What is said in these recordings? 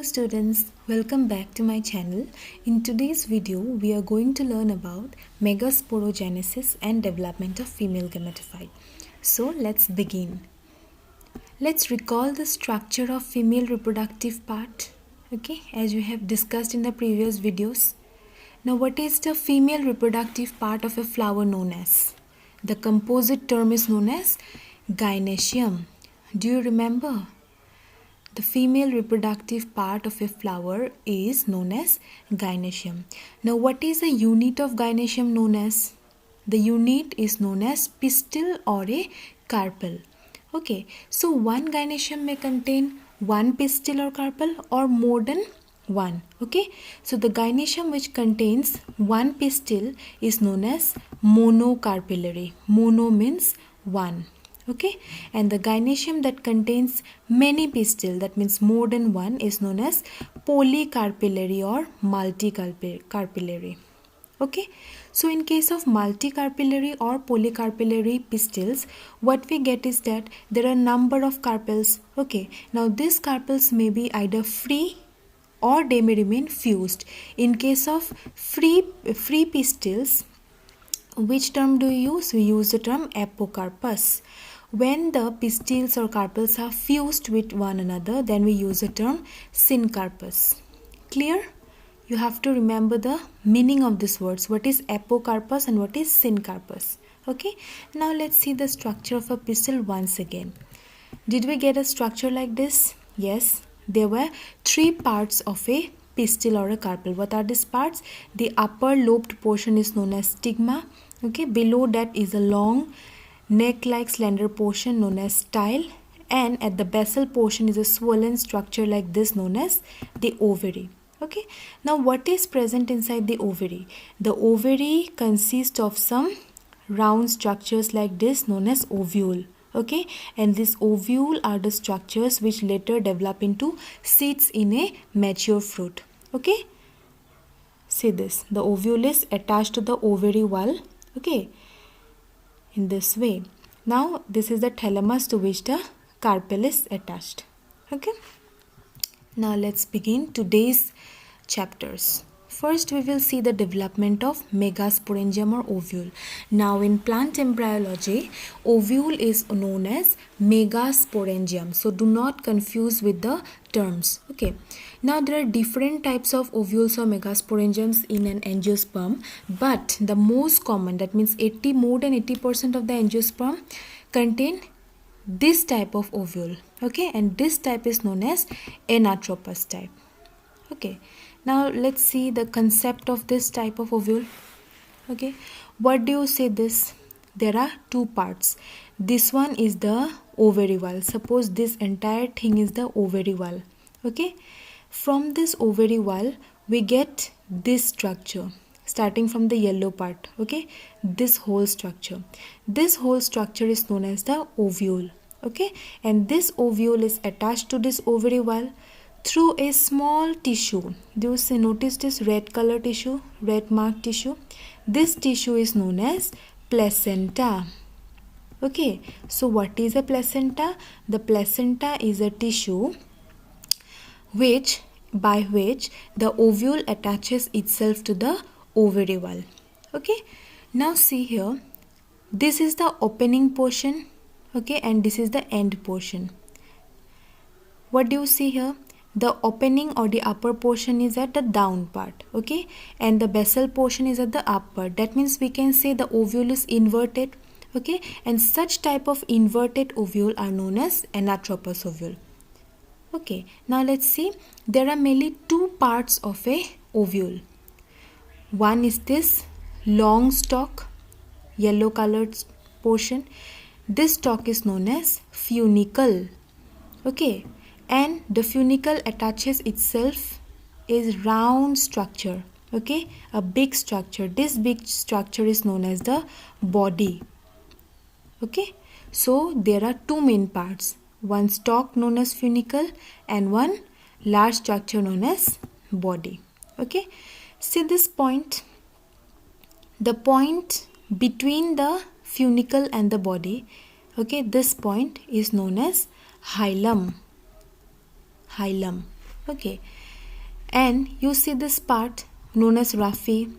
Students, welcome back to my channel. In today's video, we are going to learn about megasporogenesis and development of female gametophyte. So let's begin. Let's recall the structure of female reproductive part, okay, as we have discussed in the previous videos. Now, what is the female reproductive part of a flower known as? The composite term is known as gynoecium. Do you remember? The female reproductive part of a flower is known as gynoecium. Now, what is the unit of gynoecium known as? The unit is known as pistil or a carpel. Okay, so one gynoecium may contain one pistil or carpel or more than one. Okay, so the gynoecium which contains one pistil is known as monocarpellary. Mono means one. Okay, and the gynoecium that contains many pistil, that means more than one, is known as polycarpellary or multicarpellary. Okay, so in case of multicarpellary or polycarpellary pistils, what we get is that there are a number of carpels. Okay, now these carpels may be either free or they may remain fused. In case of free pistils, which term do we use? We use the term apocarpus. When the pistils or carpels are fused with one another, then we use the term syncarpus. Clear? You have to remember the meaning of these words. What is apocarpus and what is syncarpus? Okay. Now let's see the structure of a pistil once again. Did we get a structure like this? Yes. There were three parts of a pistil or a carpel. What are these parts? The upper lobed portion is known as stigma. Okay. Below that is a long neck-like slender portion known as style, and at the basal portion is a swollen structure like this known as the ovary. Okay, now what is present inside the ovary? The ovary consists of some round structures like this known as ovule. Okay, and these ovule are the structures which later develop into seeds in a mature fruit. Okay, see this, the ovule is attached to the ovary wall. Okay, in this way. Now this is the thalamus to which the carpel is attached. Okay, now let's begin today's chapters. First we will see the development of megasporangium or ovule. Now in plant embryology, ovule is known as megasporangium, so do not confuse with the terms. Okay, now there are different types of ovules or megasporangiums in an angiosperm, but the most common, that means more than 80% of the angiosperm contain this type of ovule. Okay, and this type is known as anatropous type. Okay, now let's see the concept of this type of ovule. Okay, what do you say this? There are two parts. This one is the ovary wall. Suppose this entire thing is the ovary wall. Okay, from this ovary wall we get this structure starting from the yellow part. Okay, this whole structure is known as the ovule. Okay, and this ovule is attached to this ovary wall through a small tissue. Do you see, notice this red color tissue, red marked tissue? This tissue is known as placenta. Okay, so what is a placenta? The placenta is a tissue by which the ovule attaches itself to the ovary wall. Okay, now see here, this is the opening portion. Okay, and this is the end portion. What do you see here? The opening or the upper portion is at the down part. Okay, and the basal portion is at the up part. That means we can say the ovule is inverted. Okay, and such type of inverted ovule are known as anatropous ovule. Okay, now let's see, there are mainly two parts of a ovule. One is this long stalk, yellow colored portion. This stalk is known as funicle. Okay, and the funicle attaches itself is round structure. Okay, a big structure. This big structure is known as the body. Okay, so there are two main parts, one stalk known as funicle and one large structure known as body. Okay, see this point, the point between the funicle and the body. Okay, this point is known as hilum. Okay, and you see this part known as raphe.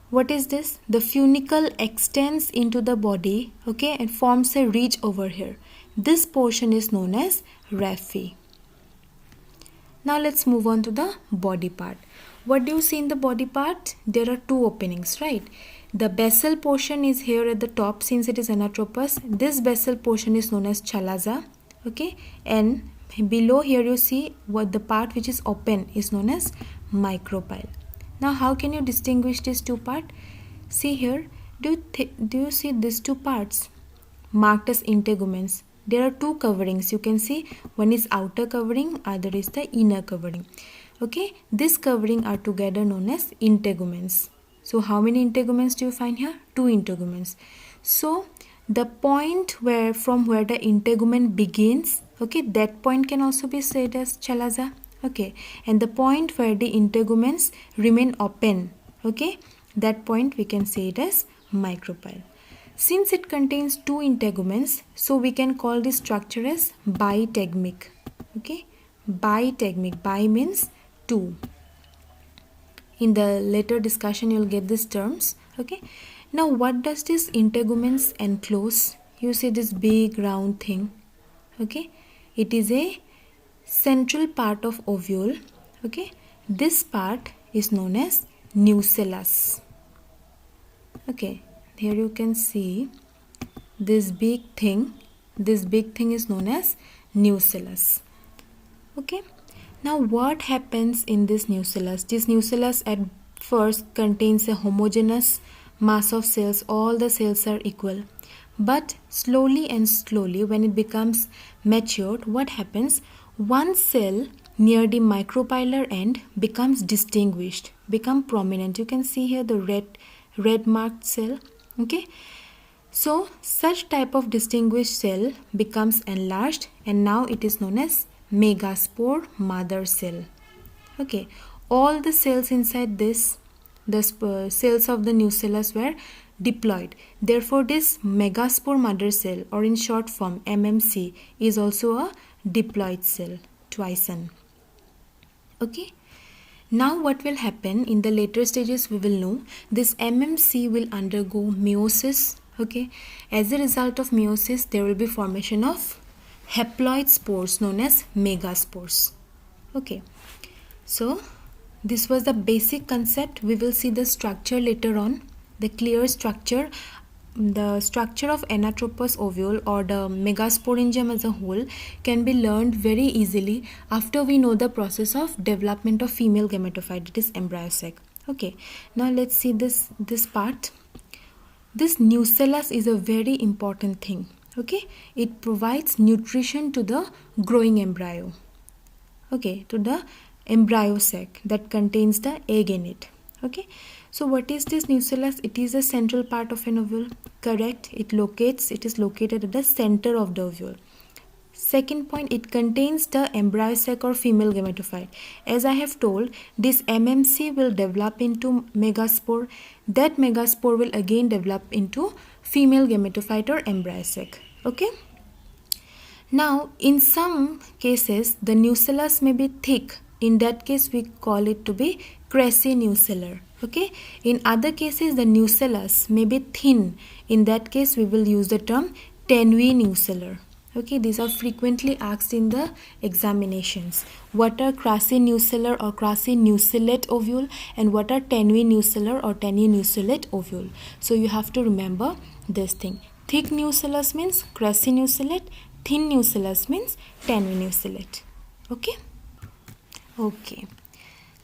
What is this? The funicle extends into the body, okay, and forms a ridge over here. This portion is known as raphe. Now let's move on to the body part. What do you see in the body part? There are two openings, right? The basal portion is here at the top since it is anatropous. This basal portion is known as chalaza, okay, and below here you see what the part which is open is known as micropyle. Now how can you distinguish these two parts? See here, do you see these two parts marked as integuments? There are two coverings. You can see one is outer covering, other is the inner covering. Okay, this covering are together known as integuments. So how many integuments do you find here? Two integuments. So the point from where the integument begins, okay, that point can also be said as chalaza. Okay, and the point where the integuments remain open, okay, that point we can say it as micropyle. Since it contains two integuments, so we can call this structure as bitegmic. Okay, bitegmic. Bi means two. In the later discussion, you'll get these terms. Okay, now what does this integuments enclose? You see this big round thing. Okay, it is a central part of ovule. Okay, this part is known as nucellus. Okay, here you can see this big thing. This big thing is known as nucellus. Okay, now what happens in this nucellus? This nucellus at first contains a homogeneous mass of cells. All the cells are equal, but slowly when it becomes matured, what happens? One cell near the micropylar end becomes distinguished, become prominent. You can see here the red marked cell. Okay, so such type of distinguished cell becomes enlarged, and now it is known as megaspore mother cell. Okay, all the cells inside this, the cells of the nucellus were diploid. Therefore, this megaspore mother cell, or in short form MMC, is also a diploid cell, twice n. Okay, now what will happen in the later stages we will know. This MMC will undergo meiosis. Okay, as a result of meiosis there will be formation of haploid spores known as megaspores. Okay, so this was the basic concept. We will see the structure later on, the clear structure. The structure of anatropous ovule or the megasporangium as a whole can be learned very easily after we know the process of development of female gametophyte, it is embryo sac. Okay, now let's see this part. This nucellus is a very important thing. Okay, it provides nutrition to the growing embryo. Okay, to the embryo sac that contains the egg in it. Okay, so what is this nucellus? It is a central part of an ovule. Correct, it is located at the center of the ovule. Second point, it contains the embryo sac or female gametophyte. As I have told, this MMC will develop into megaspore. That megaspore will again develop into female gametophyte or embryo sac. Okay, now in some cases the nucellus may be thick. In that case we call it to be crassinucellar. Okay, in other cases the nucellus may be thin. In that case we will use the term tenuinucellar. Okay, these are frequently asked in the examinations. What are crassinucellar or crassinucellate ovule, and what are tenuinucellar or tenuinucellate ovule? So you have to remember this thing. Thick nucellus means crassinucellate, thin nucellus means tenuinucellate. Okay. Okay,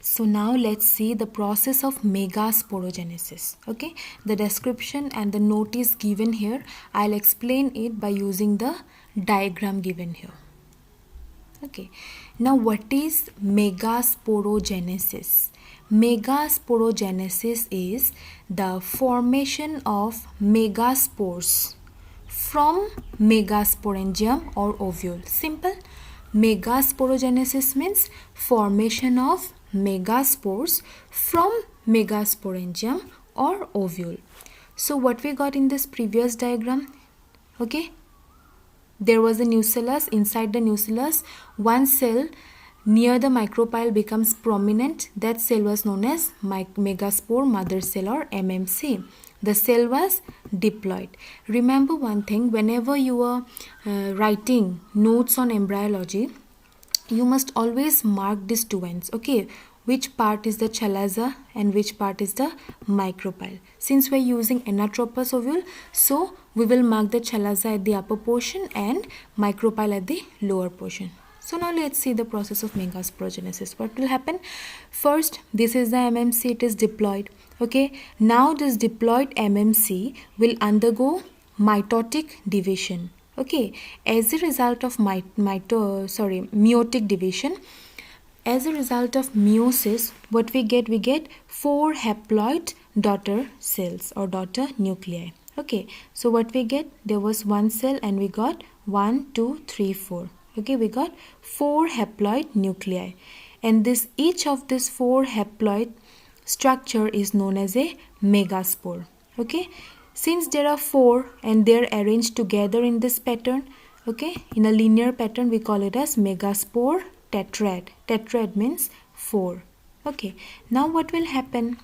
so now let's see the process of megasporogenesis. Okay, the description and the note is given here. I'll explain it by using the diagram given here. Okay, now what is megasporogenesis? Megasporogenesis is the formation of megaspores from megasporangium or ovule. Simple. Megasporogenesis means formation of megaspores from megasporangium or ovule. So what we got in this previous diagram, okay, there was a nucellus. Inside the nucellus, one cell near the micropyle becomes prominent, that cell was known as megaspore mother cell or MMC. The cell was diploid. Remember one thing, whenever you are writing notes on embryology, you must always mark these two ends, okay? Which part is the chalaza and which part is the micropyle. Since we are using anatropous ovule, so we will mark the chalaza at the upper portion and micropyle at the lower portion. So now let's see the process of megasporogenesis. What will happen? First, this is the MMC, it is diploid. Okay, now this diploid MMC will undergo mitotic division. Okay, as a result of meiotic division, as a result of meiosis, what we get? We get 4 haploid daughter cells or daughter nuclei. Okay, so what we get? There was one cell and we got 1, 2, 3, 4. Okay, we got 4 haploid nuclei, and this each of these 4 haploid structure is known as a megaspore. Okay, since there are 4 and they are arranged together in this pattern, okay, in a linear pattern, we call it as megaspore tetrad. Tetrad means 4. Okay, now what will happen?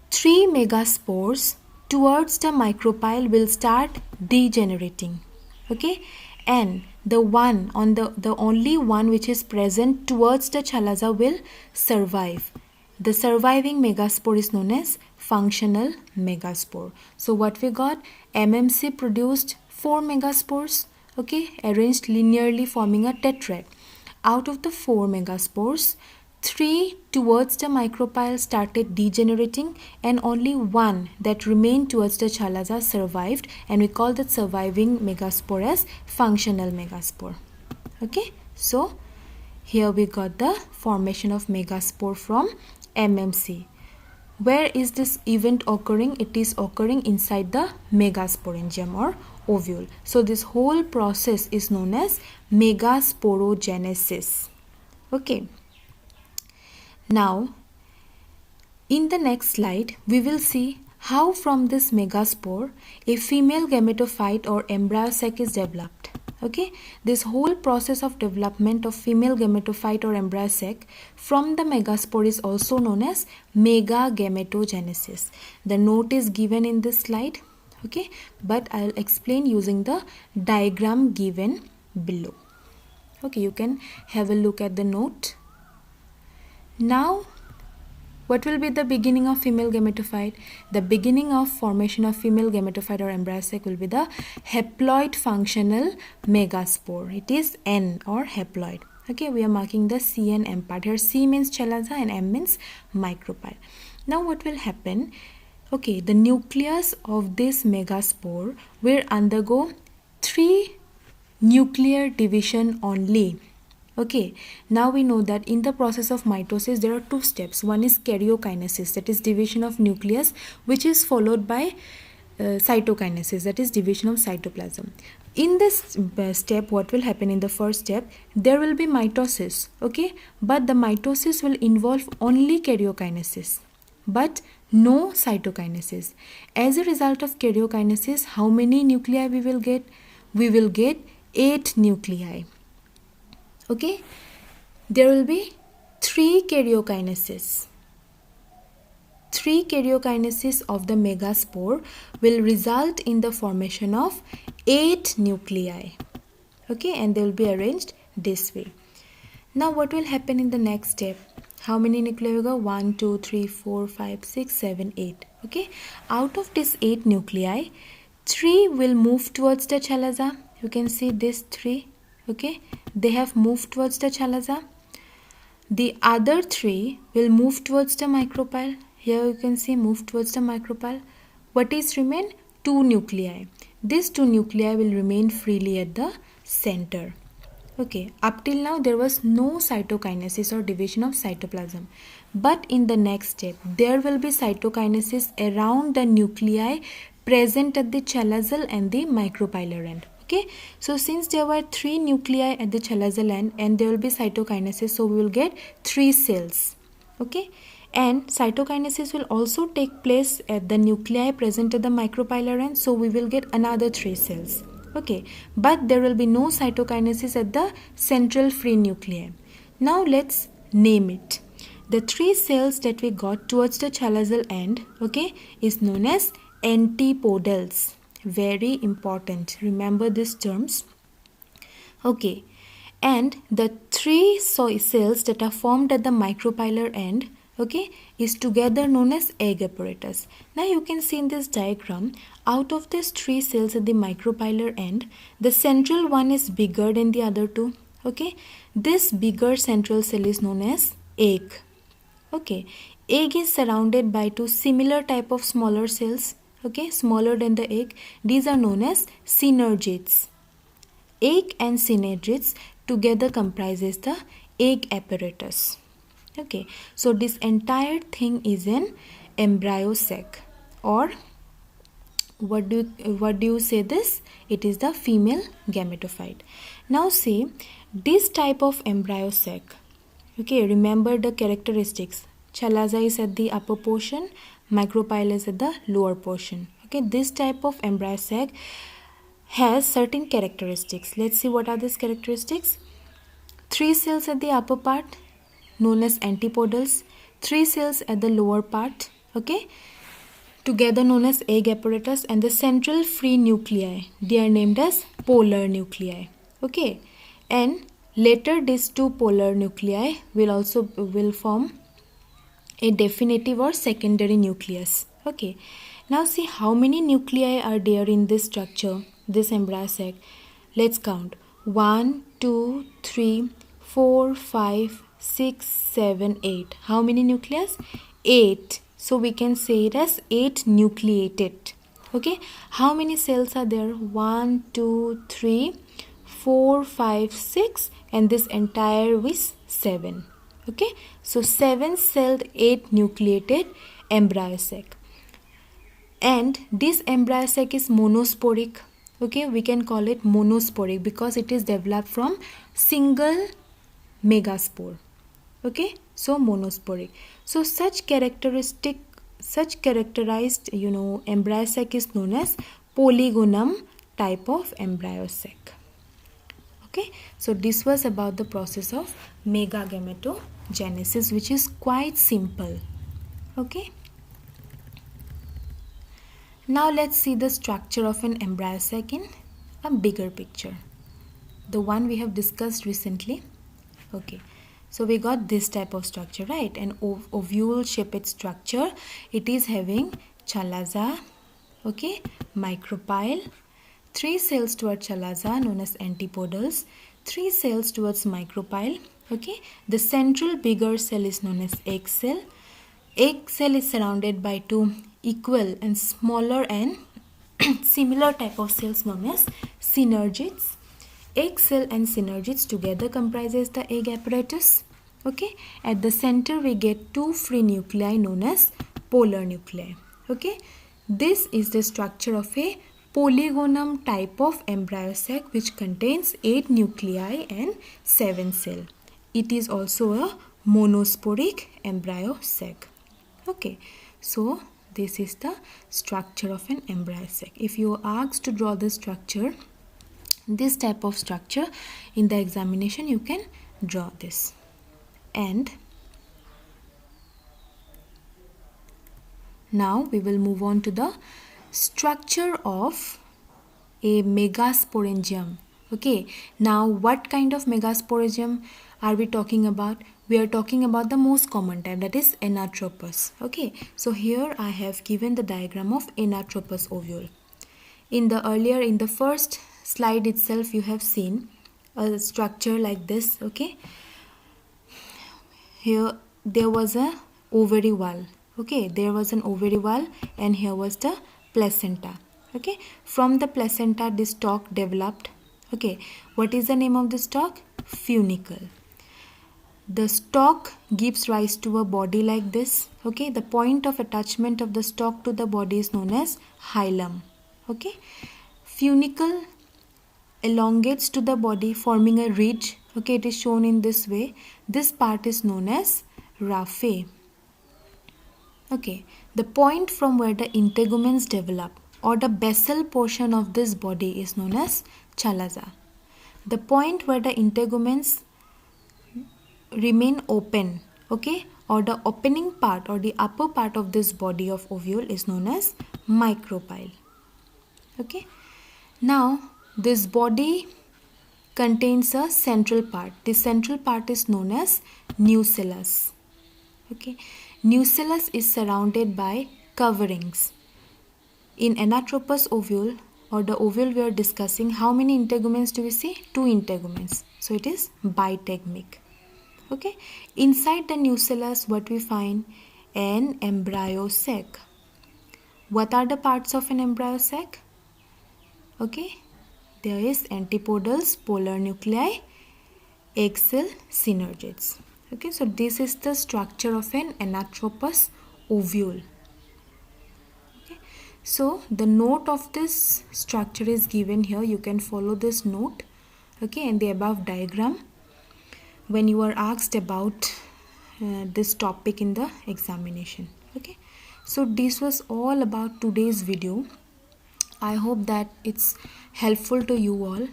3 megaspores towards the micropyle will start degenerating. Okay, and the one on the only one which is present towards the chalaza will survive. The surviving megaspore is known as functional megaspore. So what we got? MMC produced 4 megaspores, okay, arranged linearly forming a tetrad. Out of the 4 megaspores, 3 towards the micropyle started degenerating and only 1 that remained towards the chalaza survived, and we call that surviving megaspore as functional megaspore. Okay, so here we got the formation of megaspore from MMC. Where is this event occurring? It is occurring inside the megasporangium or ovule. So this whole process is known as megasporogenesis. Okay. Now, in the next slide, we will see how from this megaspore a female gametophyte or embryo sac is developed. Okay, this whole process of development of female gametophyte or embryo sac from the megaspore is also known as megagametogenesis. The note is given in this slide, okay, but I'll explain using the diagram given below. Okay, you can have a look at the note. Now, what will be the beginning of female gametophyte? The beginning of formation of female gametophyte or embryo sac will be the haploid functional megaspore. It is N or haploid. Okay, we are marking the C and M part. Here C means chalaza and M means micropyle. Now what will happen? Okay, the nucleus of this megaspore will undergo 3 nuclear division only. Okay, now we know that in the process of mitosis there are 2 steps. One is karyokinesis, that is division of nucleus, which is followed by cytokinesis, that is division of cytoplasm. In this step, what will happen in the first step? There will be mitosis, okay, but the mitosis will involve only karyokinesis but no cytokinesis. As a result of karyokinesis, how many nuclei we will get? We will get 8 nuclei. Okay, there will be 3 karyokinesis. 3 karyokinesis of the megaspore will result in the formation of 8 nuclei. Okay, and they will be arranged this way. Now what will happen in the next step? How many nuclei we got? 1, 2, 3, 4, 5, 6, 7, 8. Okay, out of this 8 nuclei, 3 will move towards the chalaza. You can see this 3. Okay, they have moved towards the chalaza. The other 3 will move towards the micropyle. Here you can see move towards the micropyle. What is remain? 2 nuclei. These 2 nuclei will remain freely at the center. Okay, up till now there was no cytokinesis or division of cytoplasm. But in the next step, there will be cytokinesis around the nuclei present at the chalazal and the micropylar end. Okay, so since there were 3 nuclei at the chalazal end and there will be cytokinesis, so we will get 3 cells. Okay, and cytokinesis will also take place at the nuclei present at the micropylar end, so we will get another 3 cells. Okay, but there will be no cytokinesis at the central free nuclei. Now let's name it. The three cells that we got towards the chalazal end, okay, is known as antipodals. Very important. Remember these terms. Okay, and the three cells that are formed at the micropylar end, okay, is together known as egg apparatus. Now you can see in this diagram, out of these three cells at the micropylar end, the central one is bigger than the other two. Okay, this bigger central cell is known as egg. Okay, egg is surrounded by two similar type of smaller cells, okay, smaller than the egg. These are known as synergids. Egg and synergids together comprises the egg apparatus. Okay, so this entire thing is an embryo sac, or what do you say this? It is the female gametophyte. Now see, this type of embryo sac, okay, remember the characteristics. Chalaza is at the upper portion, micropyle is at the lower portion. Okay, this type of embryo sac has certain characteristics. Let's see what are these characteristics. Three cells at the upper part known as antipodals, three cells at the lower part, okay, together known as egg apparatus, and the central free nuclei, they are named as polar nuclei. Okay, and later these two polar nuclei will form a definitive or secondary nucleus. Okay, now see how many nuclei are there in this structure, this embryo sac. Let's count. 1, 2, 3, 4, 5, 6, 7, 8. How many nucleus? 8. So we can say it as 8 nucleated. Okay, how many cells are there? 1, 2, 3, 4, 5, 6, and this entire is 7. Okay, so 7-celled 8 nucleated embryo sac. And this embryo sac is monosporic. Okay, we can call it monosporic because it is developed from single megaspore. Okay, so monosporic. So such characterized embryo sac is known as polygonum type of embryo sac. Okay, so this was about the process of megagametogenesis, which is quite simple. Okay, now let's see the structure of an embryo sac in a bigger picture, the one we have discussed recently. Okay, so we got this type of structure, right? An ovule shaped structure. It is having chalaza, okay, micropyle, 3 cells towards chalaza known as antipodals, 3 cells towards micropyle. Okay, the central bigger cell is known as egg cell. Egg cell is surrounded by 2 equal and smaller and similar type of cells known as synergids. Egg cell and synergids together comprises the egg apparatus. Okay, at the center we get 2 free nuclei known as polar nuclei. Okay, this is the structure of a polygonum type of embryo sac which contains 8 nuclei and 7 cells. It is also a monosporic embryo sac. Okay, so this is the structure of an embryo sac. If you are asked to draw the structure, this type of structure in the examination, you can draw this. And now we will move on to the structure of a megasporangium. Okay, now what kind of megasporangium are we talking about? We are talking about the most common type, that is Anatropous. Okay, so here I have given the diagram of Anatropous ovule. In the first slide itself, you have seen a structure like this. Okay, here there was a ovary wall. Okay, there was an ovary wall, and here was the placenta. Okay, from the placenta this stalk developed. Okay, what is the name of the stalk? Funicle. The stalk gives rise to a body like this. Okay, the point of attachment of the stalk to the body is known as hilum. Okay, funicle elongates to the body forming a ridge. Okay, it is shown in this way. This part is known as raphe. Okay, the point from where the integuments develop, or the basal portion of this body, is known as chalaza. The point where the integuments remain open, okay, or the opening part or the upper part of this body of ovule is known as micropyle. Okay, now this body contains a central part. The central part is known as nucellus. Okay, nucellus is surrounded by coverings. In anatropous ovule or the ovule we are discussing, how many integuments do we see? 2 integuments. So it is bitegmic. Okay, inside the nucellus what we find? An embryo sac. What are the parts of an embryo sac? Okay, there is antipodals, polar nuclei, egg cell, synergids. Okay, so this is the structure of an anatropous ovule. Okay, so the note of this structure is given here. You can follow this note, okay, in the above diagram when you are asked about this topic in the examination. Okay, so this was all about today's video. I hope that it's helpful to you all.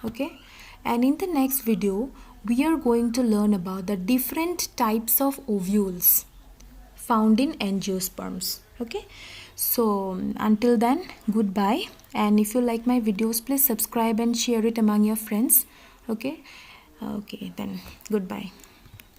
Okay, and in the next video we are going to learn about the different types of ovules found in angiosperms. Okay, so until then, goodbye, and if you like my videos, please subscribe and share it among your friends. Okay, then goodbye.